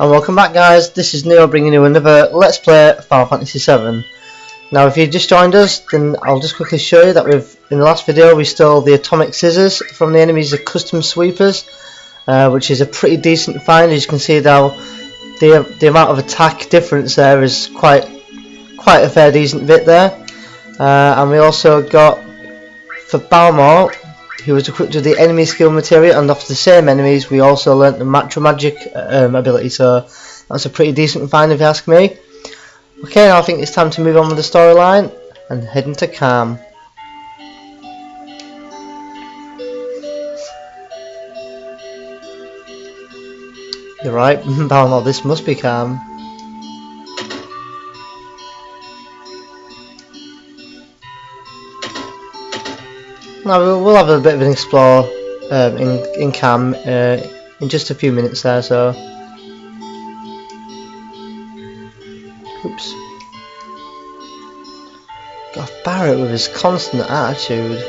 And welcome back, guys. This is Neo bringing you another Let's Play Final Fantasy VII. Now if you just joined us, then I'll just quickly show you that in the last video we stole the atomic scissors from the enemies of custom sweepers, which is a pretty decent find. As you can see now, the amount of attack difference there is quite a fair decent bit there. And we also got, for Balmor, who was equipped with the enemy skill material, and off the same enemies we also learnt the Matcha Magic ability, so that's a pretty decent find if you ask me. Okay, now I think it's time to move on with the storyline and head into Calm. You're right, Balmor, this must be Calm. Now we'll have a bit of an explore in Calm in just a few minutes there, so. Oops. God, Barrett with his constant attitude.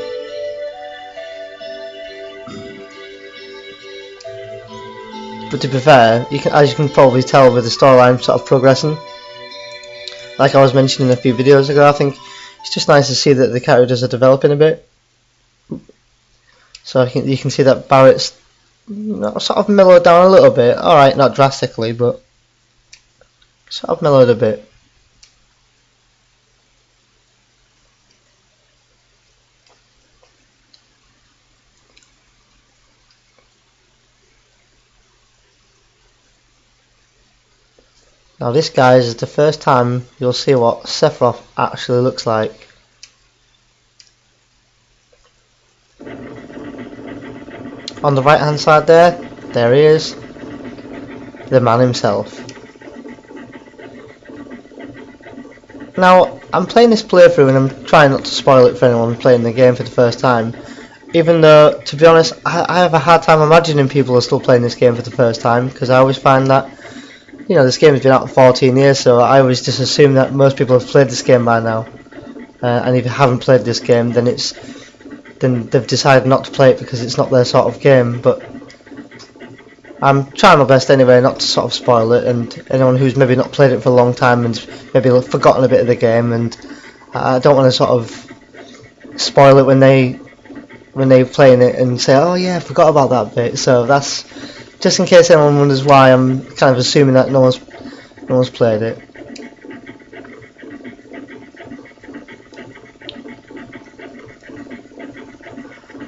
But to be fair, as you can probably tell with the storyline sort of progressing, like I was mentioning a few videos ago, I think it's just nice to see that the characters are developing a bit. So you can see that Barrett's sort of mellowed down a little bit. Alright, not drastically, but sort of mellowed a bit. Now this, guys, is the first time you'll see what Sephiroth actually looks like. On the right hand side there he is, the man himself. Now I'm playing this playthrough and I'm trying not to spoil it for anyone playing the game for the first time, even though, to be honest, I have a hard time imagining people are still playing this game for the first time, because I always find that, you know, this game has been out for 14 years, so I always just assume that most people have played this game by now, and if you haven't played this game, then they've decided not to play it because it's not their sort of game. But I'm trying my best anyway not to sort of spoil it, and anyone who's maybe not played it for a long time and maybe forgotten a bit of the game, and I don't want to sort of spoil it when they're playing it and say, oh yeah, I forgot about that bit. So that's just in case anyone wonders why I'm kind of assuming that no one's played it.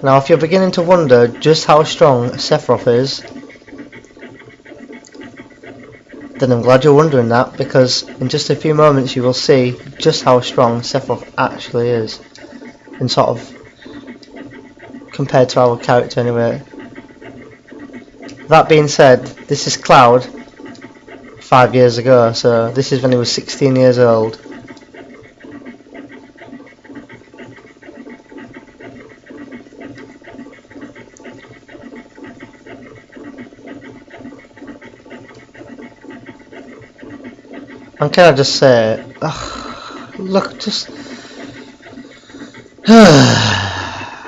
Now if you're beginning to wonder just how strong Sephiroth is, then I'm glad you're wondering that, because in just a few moments you will see just how strong Sephiroth actually is, and sort of compared to our character anyway. That being said, this is Cloud 5 years ago, so this is when he was 16 years old. And can I just say, look, just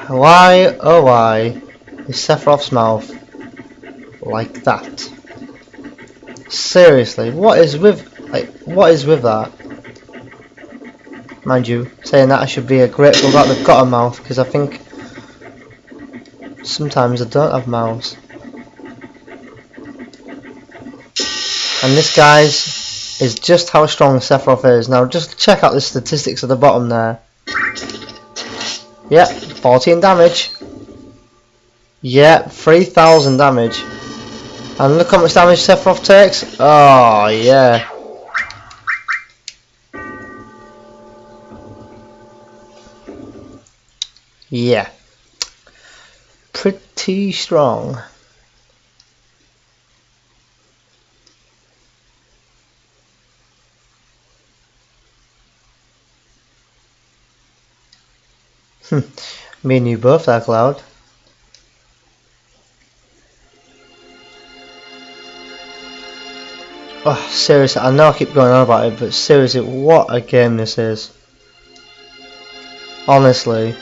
why, oh why, is Sephiroth's mouth like that? Seriously, what is with that? Mind you, saying that, I should be grateful that they've got a mouth, because I think sometimes they don't have mouths. And this, guys, is just how strong Sephiroth is. Now just check out the statistics at the bottom there. Yep, 14 damage. Yep, 3,000 damage. And look how much damage Sephiroth takes. Oh yeah. Yeah. Pretty strong. Me and you both there, Cloud. Oh, seriously, I know I keep going on about it, but seriously, what a game this is. Honestly,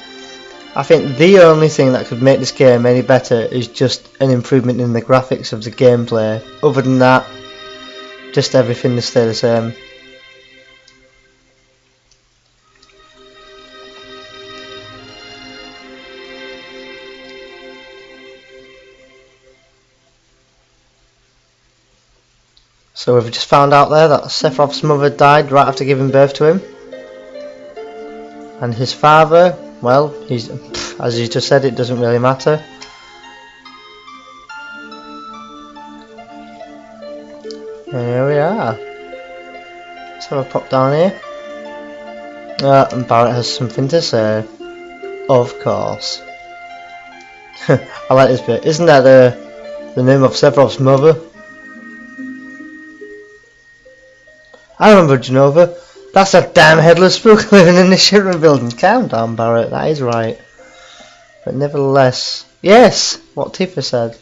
I think the only thing that could make this game any better is just an improvement in the graphics of the gameplay. Other than that, just everything to stay the same. So we've just found out there that Sephiroth's mother died right after giving birth to him. And his father, well, he's, as you just said, it doesn't really matter. Here we are. Let's have a pop down here. And Barrett has something to say. Of course. I like this bit. Isn't that the name of Sephiroth's mother? I remember Genova. That's a damn headless spook living in the Shinra building. Calm down, Barrett. That is right. But nevertheless, yes, what Tifa said.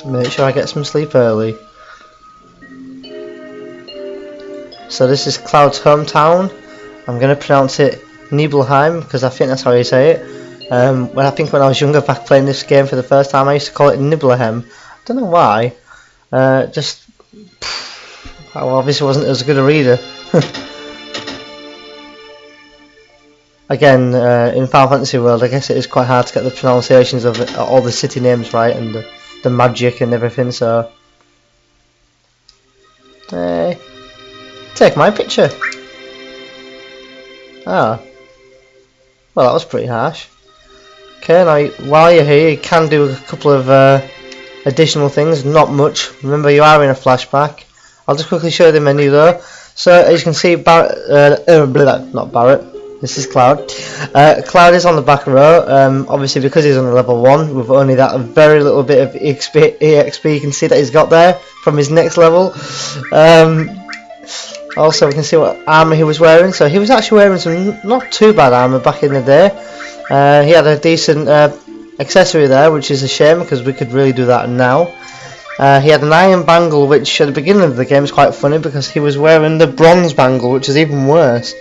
Make sure I get some sleep early. So this is Cloud's hometown. I'm going to pronounce it Nibelheim because I think that's how you say it. I think when I was younger, back playing this game for the first time, I used to call it Nibelheim. I don't know why. I obviously wasn't as good a reader. Again, in Final Fantasy World, I guess it is quite hard to get the pronunciations of all the city names right and the magic and everything. So, hey, take my picture. Ah, well, that was pretty harsh. Okay, now while you're here, you can do a couple of additional things. Not much. Remember, you are in a flashback. I'll just quickly show you the menu though. So, as you can see, not Barrett. This is Cloud. Cloud is on the back row. Obviously, because he's on a level 1, with only that very little bit of EXP, you can see that he's got there from his next level. Also, we can see what armour he was wearing. So he was actually wearing some not too bad armour back in the day. He had a decent accessory there, which is a shame because we could really do that now. He had an iron bangle, which at the beginning of the game is quite funny because he was wearing the bronze bangle, which is even worse.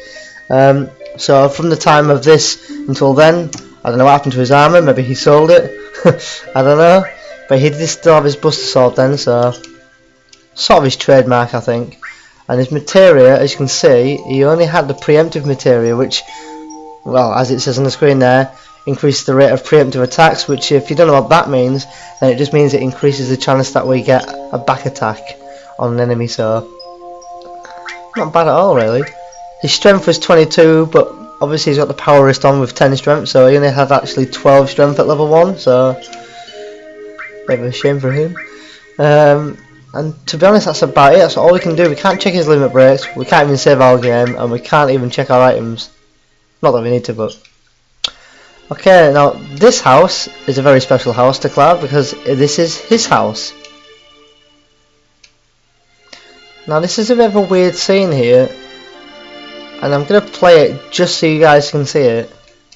So from the time of this until then, I don't know what happened to his armour. Maybe he sold it. I don't know. But he did still have his Buster Sword then, so sort of his trademark, I think. And his materia, as you can see, he only had the preemptive materia, which, well, as it says on the screen there, increases the rate of preemptive attacks, which if you don't know what that means, then it just means it increases the chance that we get a back attack on an enemy, so not bad at all, really. His strength was 22, but obviously he's got the power wrist on with 10 strength, so he only had actually 12 strength at level 1, so bit of a shame for him. And to be honest, that's about it. That's all we can do. We can't check his limit breaks, we can't even save our game, and we can't even check our items. Not that we need to, but... Okay, now this house is a very special house to Cloud because this is his house. Now this is a bit of a weird scene here, and I'm going to play it just so you guys can see it.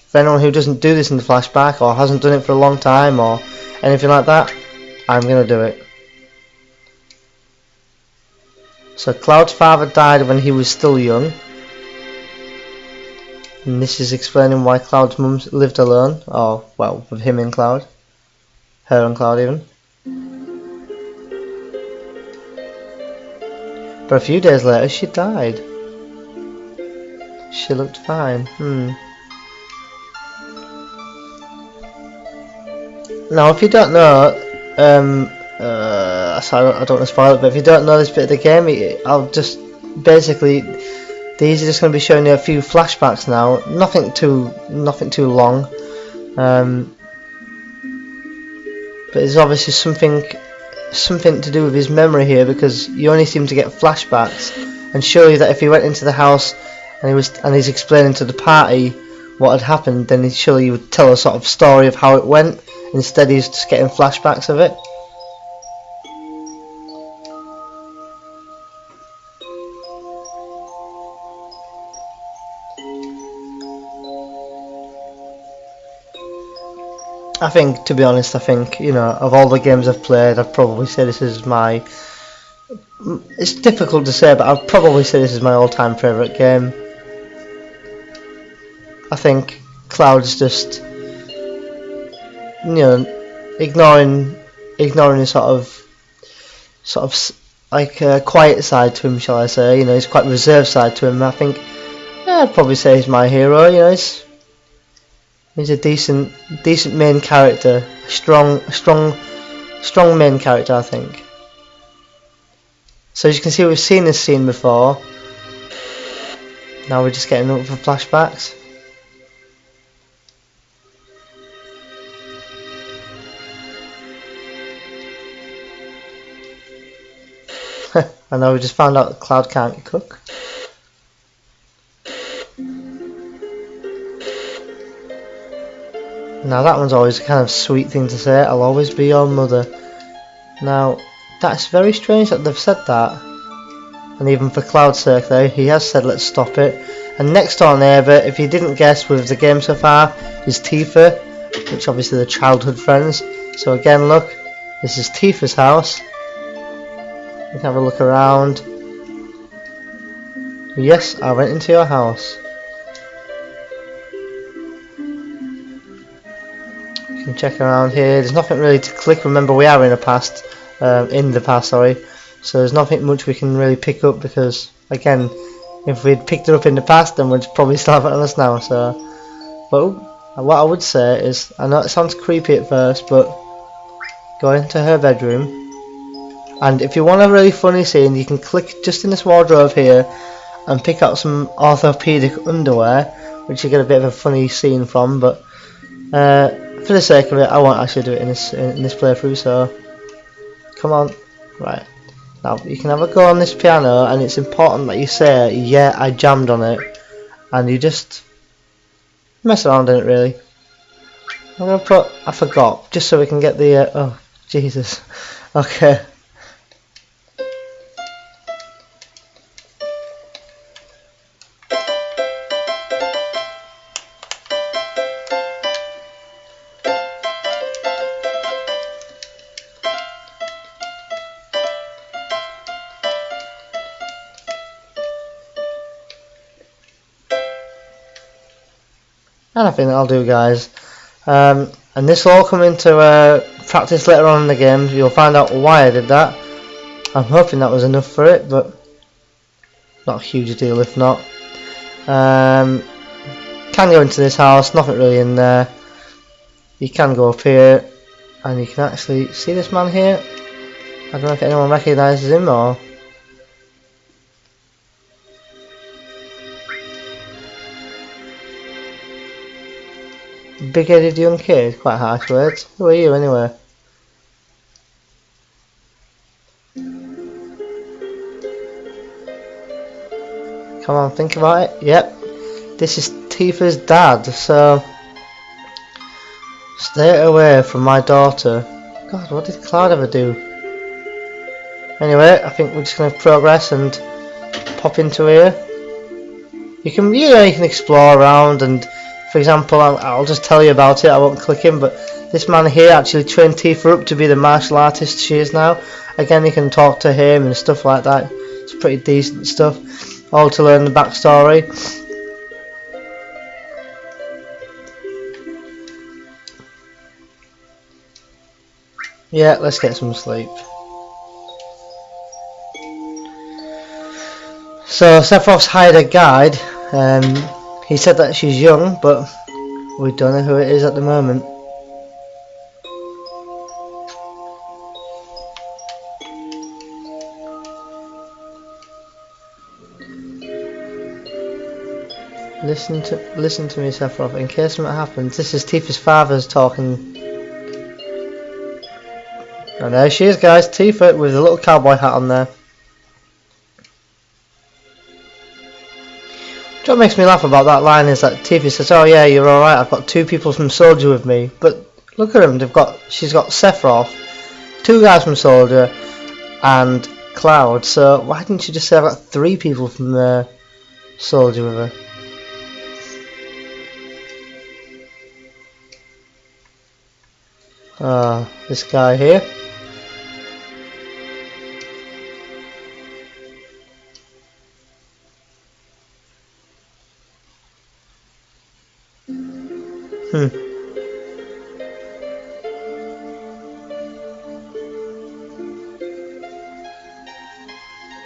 For anyone who doesn't do this in the flashback or hasn't done it for a long time or anything like that, I'm going to do it. So Cloud's father died when he was still young. And this is explaining why Cloud's mum lived alone. Or, well, with him and Cloud. Her and Cloud even. But a few days later she died. She looked fine. Now if you don't know, so I don't want to spoil it, but if you don't know this bit of the game, I'll just basically, these are just going to be showing you a few flashbacks now. Nothing too long, but there's obviously something to do with his memory here because you only seem to get flashbacks, and show you that if he went into the house and he's explaining to the party what had happened, then surely he would tell a sort of story of how it went. Instead he's just getting flashbacks of it. I think, to be honest, I think, you know, of all the games I've played, I'd probably say this is my... It's difficult to say, but I'd probably say this is my all-time favourite game. I think Cloud's just, you know, ignoring the sort of like quiet side to him, shall I say? You know, he's quite reserved side to him. I think, yeah, I'd probably say he's my hero. You know, he's a decent main character, strong main character, I think. So as you can see, we've seen this scene before. Now we're just getting up for flashbacks. I know we just found out that Cloud can't cook. Now that one's always a kind of sweet thing to say. I'll always be your mother. Now that's very strange that they've said that. And even for Cloud's sake there, he has said let's stop it. And next door neighbour, if you didn't guess with the game so far, is Tifa, which obviously they're childhood friends. So again, look, this is Tifa's house. You can have a look around. Yes, I went into your house. You can check around here. There's nothing really to click. Remember, we are in the past. Sorry. So there's nothing much we can really pick up because, again, if we'd picked it up in the past, then we'd probably still have it on us now. So, but what I would say is, I know it sounds creepy at first, but go into her bedroom. And if you want a really funny scene, you can click just in this wardrobe here and pick out some orthopedic underwear, which you get a bit of a funny scene from. But for the sake of it, I won't actually do it in this playthrough. So come on, right now you can have a go on this piano, and it's important that you say, "Yeah, I jammed on it," and you just mess around in it. Really, I'm gonna put "I forgot" just so we can get the oh Jesus, okay. And I think that'll do, guys. And this will all come into practice later on in the game. You'll find out why I did that. I'm hoping that was enough for it, but not a huge deal if not. Can go into this house, nothing really in there. You can go up here, and you can actually see this man here. I don't know if anyone recognises him or... Big-headed young kid, quite harsh words. Who are you anyway? Come on, think about it. Yep, this is Tifa's dad, so stay away from my daughter. God, what did Cloud ever do? Anyway, I think we're just going to progress and pop into here. You can explore around, and for example, I'll just tell you about it. I won't click him, but this man here actually trained Tifa up to be the martial artist she is now. Again, you can talk to him and stuff like that. It's pretty decent stuff. All to learn the backstory. Yeah, let's get some sleep. So Sephiroth's hired a guide. He said that she's young, but we don't know who it is at the moment. Listen to me, Sephiroth. In case something happens, this is Tifa's father's talking. And there she is, guys. Tifa with a little cowboy hat on there. What makes me laugh about that line is that Tifa says, "Oh yeah, you're all right. I've got 2 people from Soldier with me." But look at them. She's got Sephiroth, 2 guys from Soldier, and Cloud. So why didn't you just say I've got 3 people from the Soldier with her? This guy here.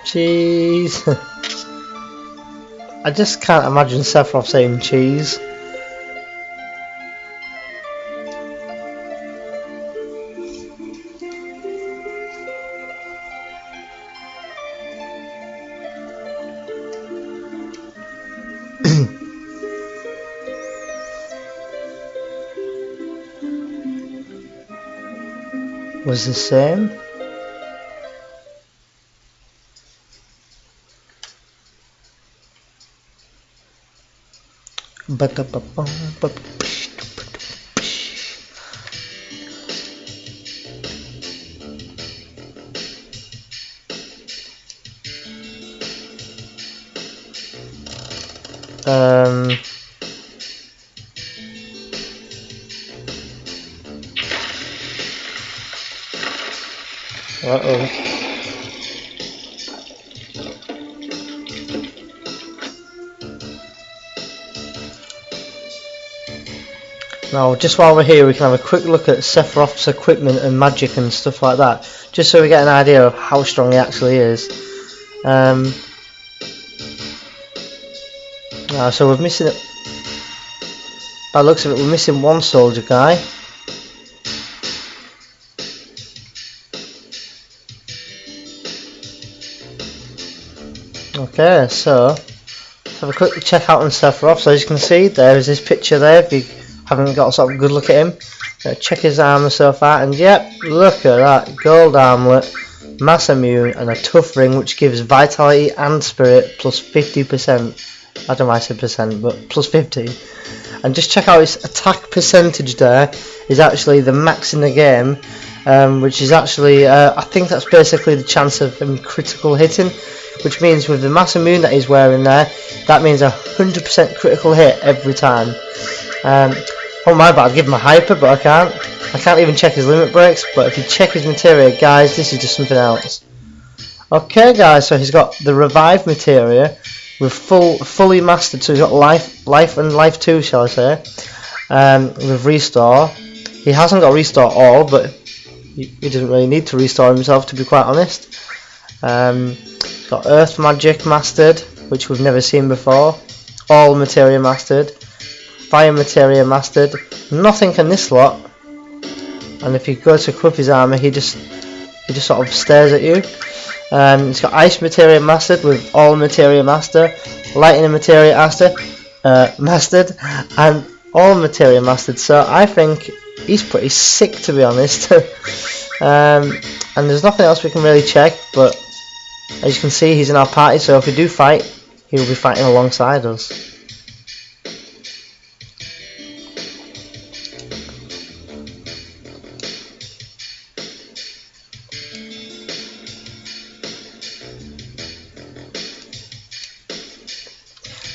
Cheese. I just can't imagine Sephiroth saying cheese. Was the same. Uh-oh. Now, just while we're here, we can have a quick look at Sephiroth's equipment and magic and stuff like that, just so we get an idea of how strong he actually is. So we're missing it. By the looks of it, we're missing one soldier guy. Okay, so let's have a quick check out on Sephiroth. So as you can see, there is his picture there. If you haven't got a sort of good look at him, check his armor so far, and yep, look at that, gold armlet, mass immune, and a tough ring which gives vitality and spirit plus 50%. I don't know why I said percent, but plus 50. And just check out his attack percentage there is actually the max in the game, which is actually, I think that's basically the chance of him critical hitting, which means with the mass immune that he's wearing there, that means 100% critical hit every time. Oh my bad, I'd give him a hyper, but I can't even check his limit breaks. But if you check his materia, guys, this is just something else. Okay guys, so he's got the revive materia with fully mastered, so he's got life and life 2, shall I say, with restore. He hasn't got restore all, but he doesn't really need to restore himself, to be quite honest. He's got earth magic mastered, which we've never seen before. All materia mastered. Fire materia mastered. Nothing in this lot. And if you go to equip his armor, he just sort of stares at you. It's got ice materia mastered with all materia master, lightning materia mastered, and all materia mastered. So I think he's pretty sick, to be honest. And there's nothing else we can really check, but as you can see, he's in our party, so if we do fight, he will be fighting alongside us.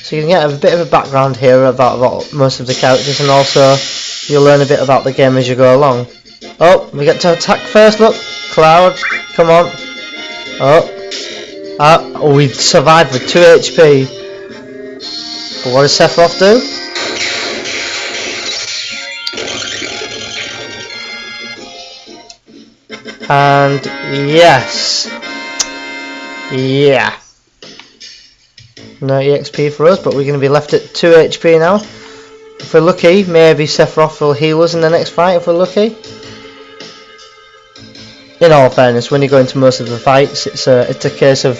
So you can get a bit of a background here about most of the characters, and also you'll learn a bit about the game as you go along. Oh, we get to attack first, look! Cloud, come on! Oh, we survived with 2 HP. But what does Sephiroth do? And yes! Yeah! No EXP for us, but we're going to be left at 2 HP now. If we're lucky, maybe Sephiroth will heal us in the next fight if we're lucky. In all fairness, when you go into most of the fights, it's a case of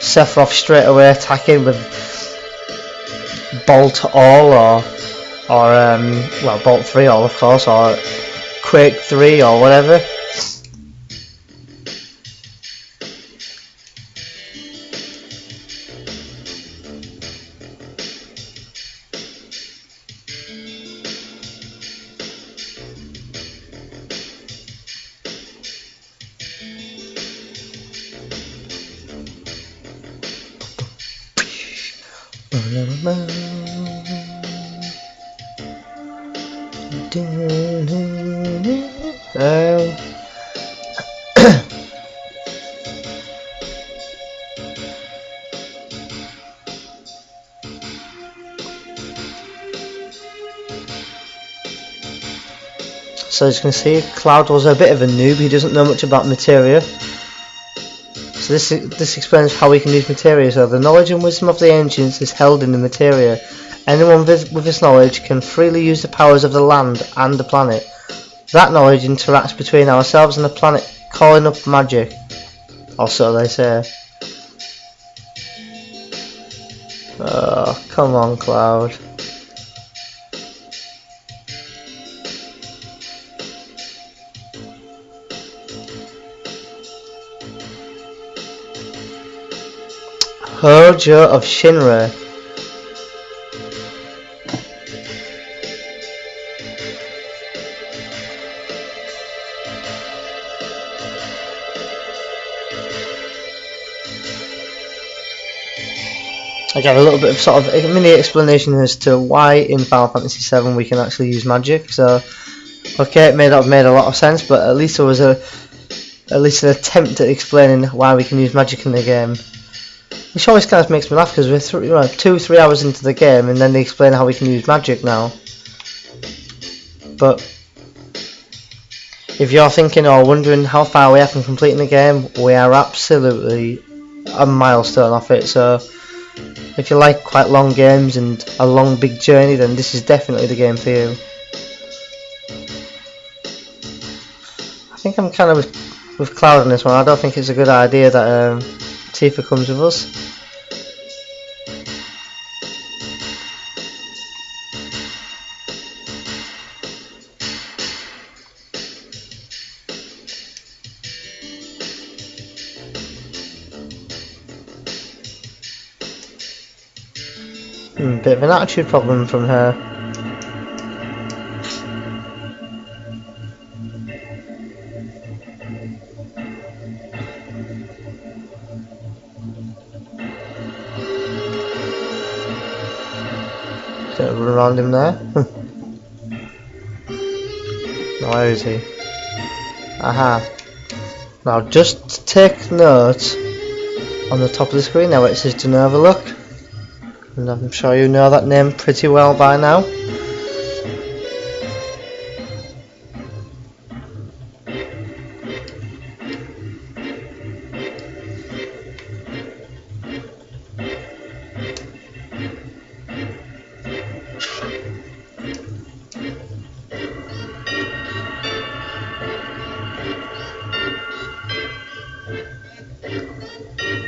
Sephiroth straight away attacking with Bolt All or well, Bolt 3 All of course, or Quake 3 or whatever. Um, so as you can see, Cloud was a bit of a noob. He doesn't know much about materia. So this explains how we can use materia. So the knowledge and wisdom of the ancients is held in the materia. Anyone with this knowledge can freely use the powers of the land and the planet. That knowledge interacts between ourselves and the planet, calling up magic. Or so they say. Oh, come on, Cloud. Hojo of Shinra. I got a little bit of sort of a mini explanation as to why in Final Fantasy VII we can actually use magic. So, okay, it may not have made a lot of sense, but at least there was at least an attempt at explaining why we can use magic in the game. Which always kind of makes me laugh because we're 2-3 hours into the game and then they explain how we can use magic now. But if you're thinking or wondering how far we are from completing the game, we are absolutely a milestone off it. So if you like quite long games and a long big journey, then this is definitely the game for you. I think I'm kind of with Cloud on this one. I don't think it's a good idea that Tifa comes with us. Bit of an attitude problem from her. Gonna run around him there. Where is he? Aha. Now just take note on the top of the screen now where it says "Do not overlook." And I'm sure you know that name pretty well by now.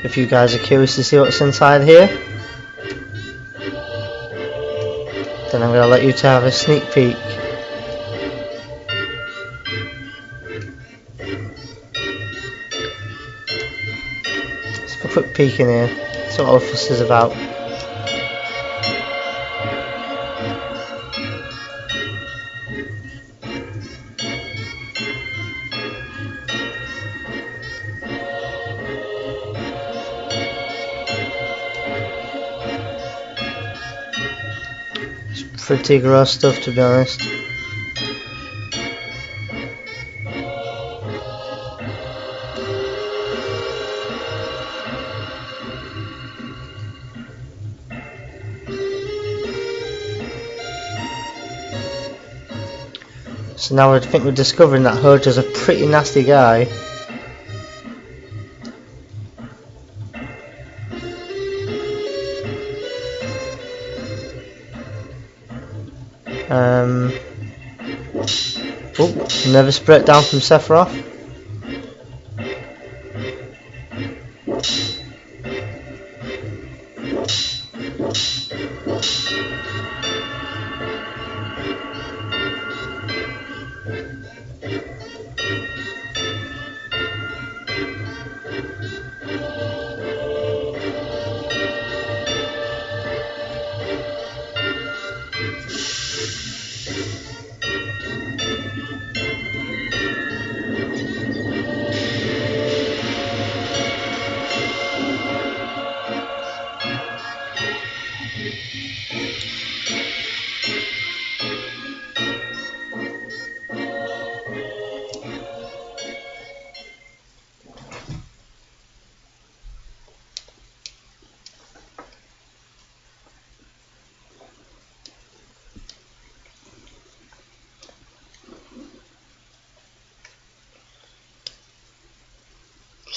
If you guys are curious to see what's inside here, then I'm going to let you to have a sneak peek. Let's have a quick peek in here, see what all this is about. Pretty gross stuff, to be honest. So now I think we're discovering that Hojo's a pretty nasty guy. Oh, never spray it down from Sephiroth.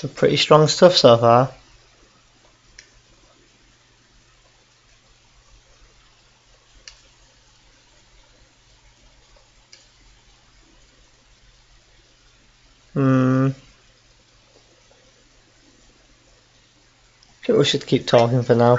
Some pretty strong stuff so far. I think we should keep talking for now.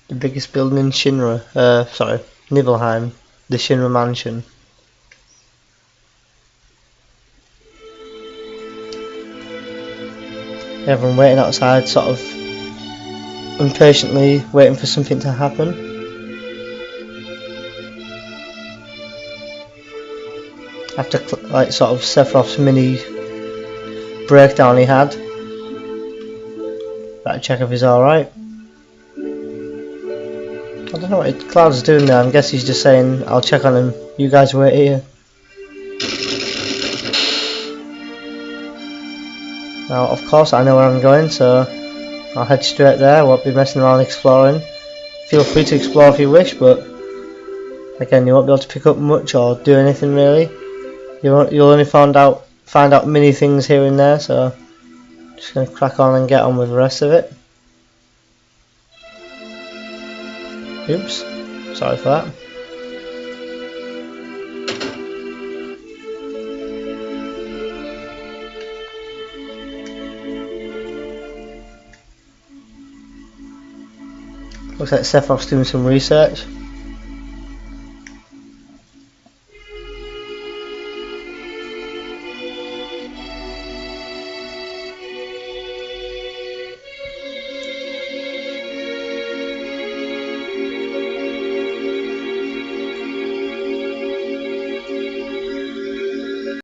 The biggest building in Nibelheim, the Shinra mansion. Everyone waiting outside, sort of impatiently waiting for something to happen. After like sort of Sephiroth's mini breakdown he had. Better check if he's alright. I don't know what Cloud's doing there. I guess he's just saying, I'll check on him. You guys wait here. Now, of course, I know where I'm going, so I'll head straight there. Won't be messing around exploring. Feel free to explore if you wish, but again, you won't be able to pick up much or do anything really. You'll only find out many things here and there, so just gonna crack on and get on with the rest of it. Oops, sorry for that. Looks like Sephiroth's doing some research.